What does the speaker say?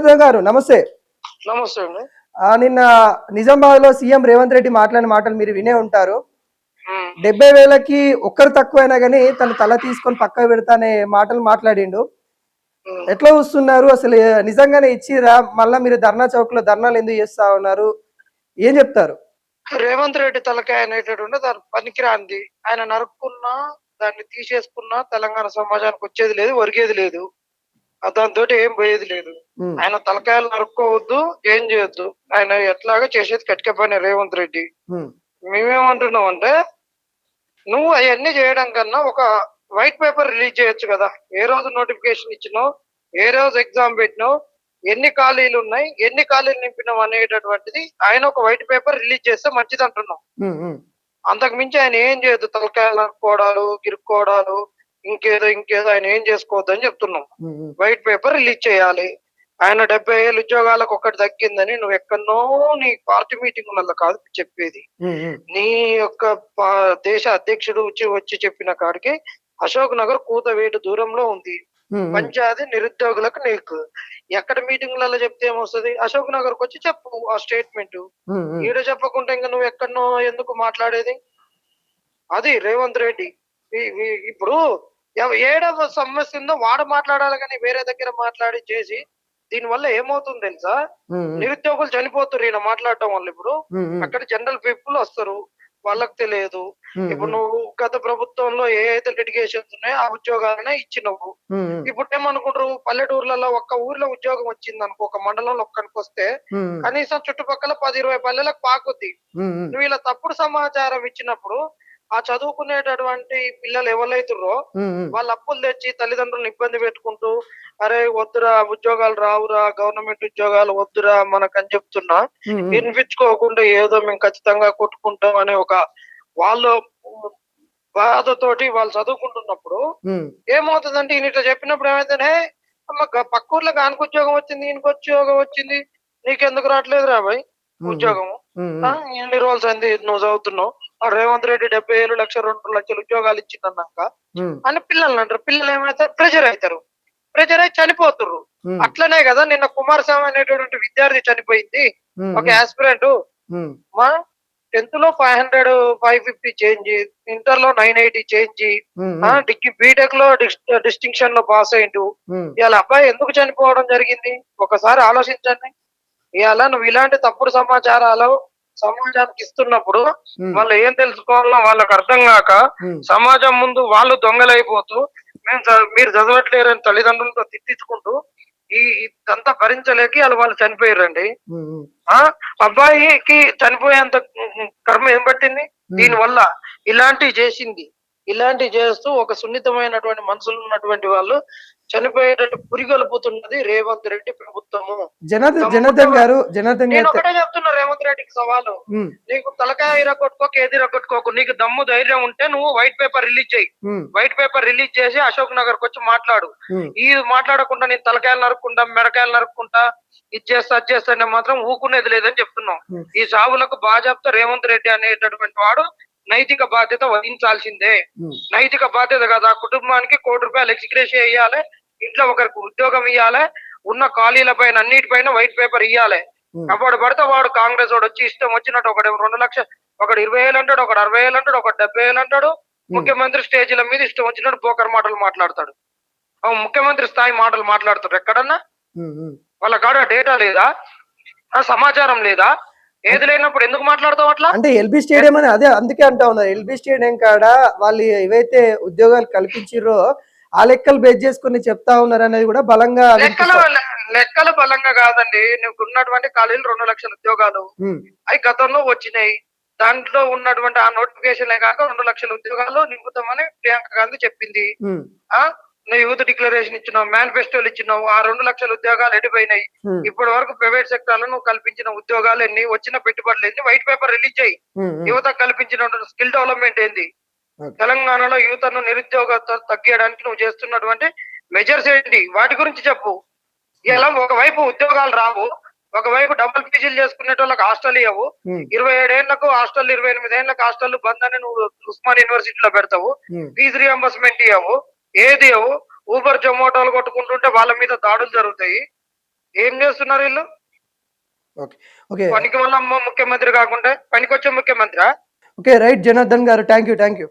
జనార్దన్ గారు నమస్తే. నమస్తే అండి. నిన్న నిజామాబాద్ లో సీఎం రేవంత్ రెడ్డి మాట్లాడిన మాటలు మీరు వినే ఉంటారు. హ్మ్. 70,000కి ఒక్కరు తక్కువైనా కానీ తను తల తీసుకొని పక్కకు పెడతా అనే మాటలు మాట్లాడిండు. హ్మ్. ఎట్లా చూస్తున్నారు అసలు? నిజంగానే ఇచ్చిరా? మళ్ళా మీరు ధర్నా చౌక్ లో ధర్నాలు ఎందుకు చేస్తా ఉన్నారు? ఏం చెప్తారు? రేవంత్ రెడ్డి తలకాయ అనేటటువంటి దాని పనికిరాంది. ఆయన నరుక్కున్నా, దాన్ని తీసేసుకున్నా తెలంగాణ సమాజానికి వచ్చేది లేదు, ఒరిగేది లేదు. దాంతోటి ఏం పోయేది లేదు. ఉమ్, ఆయన తలకాయలు నరుక్కోవద్దు, ఏం చేయొద్దు. ఆయన ఎట్లాగా చేసేది కటిక పని రేవంత్ రెడ్డి. ఉమ్, మేమేమంటున్నాం అంటే, నువ్వు అవన్నీ చేయడం కన్నా ఒక వైట్ పేపర్ రిలీజ్ చేయొచ్చు కదా. ఏ రోజు నోటిఫికేషన్ ఇచ్చినావు, ఏ రోజు ఎగ్జామ్ పెట్టినావు, ఎన్ని ఖాళీలు ఉన్నాయి, ఎన్ని ఖాళీలు నింపినావు అనేటటువంటిది ఆయన ఒక వైట్ పేపర్ రిలీజ్ చేస్తే మంచిది అంటున్నాం. ఉమ్, ఉమ్, అంతకు మించి ఆయన ఏం చేయొద్దు. తలకాయలు నరుక్కోవడాలు, గిరుక్కోవడాలు, ఇంకేదో ఆయన ఏం చేసుకోవద్దు అని చెప్తున్నాం. ఉమ్, ఉమ్, వైట్ పేపర్ రిలీజ్ చేయాలి. ఆయన 70,000 ఉద్యోగాలకు ఒకటి తగ్గిందని నువ్వు ఎక్కడనో నీ పార్టీ మీటింగ్లలో కాదు చెప్పేది. ఉమ్, ఉమ్, నీ యొక్క దేశ అధ్యక్షుడు వచ్చి చెప్పిన కాడికి అశోక్ నగర్ కూతవేటు దూరంలో ఉంది. ఉమ్, పంచాయతీ నిరుద్యోగులకు నీకు ఎక్కడ మీటింగ్లలో చెప్తే ఏమొస్తుంది? అశోక్ నగర్ వచ్చి చెప్పు ఆ స్టేట్మెంట్. ఉమ్, ఉమ్, ఈడ చెప్పకుండా ఇంకా నువ్వు ఎక్కడనో ఎందుకు మాట్లాడేది? అది రేవంత్ రెడ్డి. ఇప్పుడు ఏడ సమస్య ఉందో వాడ మాట్లాడాలి కానీ వేరే దగ్గర మాట్లాడి చేసి దీనివల్ల ఏమవుతుంది తెలుసా? ఉమ్, నిరుద్యోగులు చనిపోతారు ఈయన మాట్లాడటం వల్ల. ఇప్పుడు ఉమ్, ఉమ్, అక్కడ జనరల్ పీపుల్ వస్తారు, వాళ్ళకి తెలియదు. ఉమ్, ఇప్పుడు ఉమ్, నువ్వు గత ప్రభుత్వంలో ఏ అయితే లిటిగేషన్స్ ఉన్నాయో ఆ ఉద్యోగాలనే ఇచ్చినవు. ఉమ్, ఉమ్, ఇప్పుడు ఏమనుకుంటారు? పల్లెటూర్లలో ఒక్క ఊర్లో ఉద్యోగం వచ్చింది అనుకో, ఒక మండలంలో ఒక్కనికి వస్తే ఉమ్, కనీసం చుట్టుపక్కల 10-20 పల్లెలకు పాకుద్ది. ఉమ్, ఉమ్, నువ్వు ఇలా తప్పుడు సమాచారం ఇచ్చినప్పుడు ఆ చదువుకునేటటువంటి పిల్లలు ఎవరైతుర్రో ఉమ్, ఉమ్, వాళ్ళు అప్పులు తెచ్చి తల్లిదండ్రులను ఇబ్బంది పెట్టుకుంటూ, అరే వద్దురా ఉద్యోగాలు రావురా, గవర్నమెంట్ ఉద్యోగాలు వద్దురా మనకని చెప్తున్నా ఉమ్, ఉమ్, వినిపించుకోకుండా ఏదో మేము ఖచ్చితంగా కొట్టుకుంటాం అనే ఒక వాళ్ళు బాధతోటి వాళ్ళు చదువుకుంటున్నప్పుడు ఉమ్, ఏమవుతుందంటే ఈయన ఇట్లా చెప్పినప్పుడు ఏమైతేనే అమ్మ పక్క ఊర్లో గానికి ఉద్యోగం వచ్చింది, ఈయనకి ఉద్యోగం వచ్చింది, నీకెందుకు రావట్లేదు రా భయ్ ఉమ్, ఉద్యోగము? ఉమ్, ఎన్ని రోజులు అయింది నువ్వు చదువుతున్నావు? ఆ రేవంత్ రెడ్డి 70,000 లక్ష 2 లక్షల ఉద్యోగాలు ఇచ్చిందన్నాక ఉమ్, అని పిల్లలు అంటారు. పిల్లలు ఏమవుతారు? ప్రెజర్ అవుతారు, ప్రెజర్ అయి చనిపోతుర్రు. ఉమ్, అట్లనే కదా నిన్న కుమారస్వామి అనేటువంటి విద్యార్థి చనిపోయింది. ఉమ్, ఒక ఆస్పిరెంట్ ఉమ్, మా 10th లో 500 550 చేంజ్, ఇంటర్ లో 980 చేంజ్, ఉమ్, ఉమ్, డిగ్రీ బీటెక్ లో డిస్టింక్షన్ లో పాస్ అయిండు. ఉమ్, ఇవాళ అబ్బాయి ఎందుకు చనిపోవడం జరిగింది ఒకసారి ఆలోచించండి. ఇవాళ నువ్వు ఇలాంటి తప్పుడు సమాచారాలు సమాజానికి ఇస్తున్నప్పుడు ఉమ్, వాళ్ళు ఏం తెలుసుకోవాలో వాళ్ళకి అర్థం కాక ఉమ్, సమాజం ముందు వాళ్ళు దొంగలైపోతూ మీరు చదవట్లేరని తల్లిదండ్రులతో తిట్టించుకుంటూ ఇదంతా భరించలేక వాళ్ళు చనిపోయారండి. ఉమ్, ఉమ్, ఆ అబ్బాయికి చనిపోయేంత కర్మ ఏం పట్టింది దీని వల్ల? ఇలాంటివి చేస్తూ ఒక సున్నితమైనటువంటి మనసులు ఉన్నటువంటి వాళ్ళు చనిపోయేటట్టు పురిగొల్పుతున్నది రేవంత్ రెడ్డి ప్రభుత్వము. జనార్దన్ గారు, జనార్దన్ నేను గారు ఒకటే చెప్తున్నా రేవంత్ రెడ్డికి సవాలు. ఉమ్, నీకు తలకాయ ఇరగొట్టుకోక ఏది ఇరగొట్టుకోకు, నీకు దమ్ము ధైర్యం ఉంటే నువ్వు వైట్ పేపర్ రిలీజ్ చేయి. ఉమ్, వైట్ పేపర్ రిలీజ్ చేసి అశోక్ నగర్ కు వచ్చి మాట్లాడు. ఉమ్, ఈ మాట్లాడకుండా నేను తలకాయలు నరుక్కుంటా, మెడకాయలు నరుక్కుంటా, ఇది చేస్తా అది చేస్తా మాత్రం ఊకునేది లేదని చెప్తున్నాం. ఉమ్, ఈ సావులకు బాజాప్తా రేవంత్ రెడ్డి అనేటటువంటి వాడు నైతిక బాధ్యత వహించాల్సిందే. ఉమ్, నైతిక బాధ్యత కదా, కుటుంబానికి ₹1 ఎక్స్గ్రేషియా ఇవ్వాలి, ఇంట్లో ఒకరికి ఉద్యోగం ఇవ్వాలి, ఉన్న ఖాళీల పైన అన్నిటిపైన వైట్ పేపర్ ఇవ్వాలి. ఉమ్, ఎవడు పడితే వాడు కాంగ్రెస్ వాడు వచ్చి ఇష్టం వచ్చినట్టు ఒకటి 2 లక్షలు, ఒకటి 20,000 అంటాడు, ఒకటి 60,000 అంటాడు, ఒకటి 70,000 అంటాడు. ముఖ్యమంత్రి స్టేజీల మీద ఇష్టం వచ్చినట్టు పోకర్ మాటలు మాట్లాడతాడు. ముఖ్యమంత్రి స్థాయి మాటలు మాట్లాడతాడు ఎక్కడన్నా? ఉమ్, ఉమ్. వాళ్ళ కాడ డేటా లేదా? సమాచారం లేదా? ఏది లేనప్పుడు ఎందుకు మాట్లాడతావు అట్లా? అంటే ఎల్బీ స్టేడియం అని అదే అందుకే అంటా ఉన్నారు. ఎల్బీ స్టేడియం కాడ వాళ్ళు ఏవైతే ఉద్యోగాలు కల్పించారో ఆ లెక్కలు బేస్ చేసుకుని చెప్తా ఉన్నారు అనేది కూడా బలంగా లెక్కలు బలంగా కాదండి. నీకు ఉన్నటువంటి ఖాళీలు 2 లక్షల ఉద్యోగాలు అవి గతంలో వచ్చినాయి. దాంట్లో ఉన్నటువంటి ఆ నోటిఫికేషన్ కాక 2 లక్షల ఉద్యోగాలు నింపుతామని ప్రియాంక గాంధీ చెప్పింది. నువ్వు యూత్ డిక్లరేషన్ ఇచ్చినావు, మేనిఫెస్టోలు ఇచ్చినావు, ఆ 2 లక్షల ఉద్యోగాలు ఎడిపోయినాయి. ఇప్పటి వరకు ప్రైవేట్ సెక్టర్ లో నువ్వు కల్పించిన ఉద్యోగాలు ఎన్ని, వచ్చిన పెట్టుబడులు ఎన్ని, వైట్ పేపర్ రిలీజ్ చేయి. యువత కల్పించిన స్కిల్ డెవలప్మెంట్ ఏంది? తెలంగాణలో యువతను నిరుద్యోగ తగ్గించడానికి నువ్వు చేస్తున్నటువంటి మెజర్స్ ఏంటి? వాటి గురించి చెప్పు. ఇలా ఒకవైపు ఉద్యోగాలు రావు, ఒకవైపు డబుల్ పీజీలు చేసుకునేటోళ్ళకి హాస్టల్ ఇవ్వవు. 27 ఏళ్లకు హాస్టల్, 28 ఏళ్లకు హాస్టల్ బంద్ అని నువ్వు ఉస్మాన్ యూనివర్సిటీలో పెడతావు. ఫీజు రియంబర్స్మెంట్ ఇవ్వవు, ఏది ఇవ్వవు. ఊబర్ జొమాటోలు కొట్టుకుంటుంటే వాళ్ళ మీద దాడులు జరుగుతాయి. ఏం చేస్తున్నారు వీళ్ళు? ఓకే. ఓకే. పనికి వల్ల ముఖ్యమంత్రి కాకుండా పనికొచ్చే ముఖ్యమంత్రి. ఓకే. రైట్ జనార్దన్ గారు. Thank you.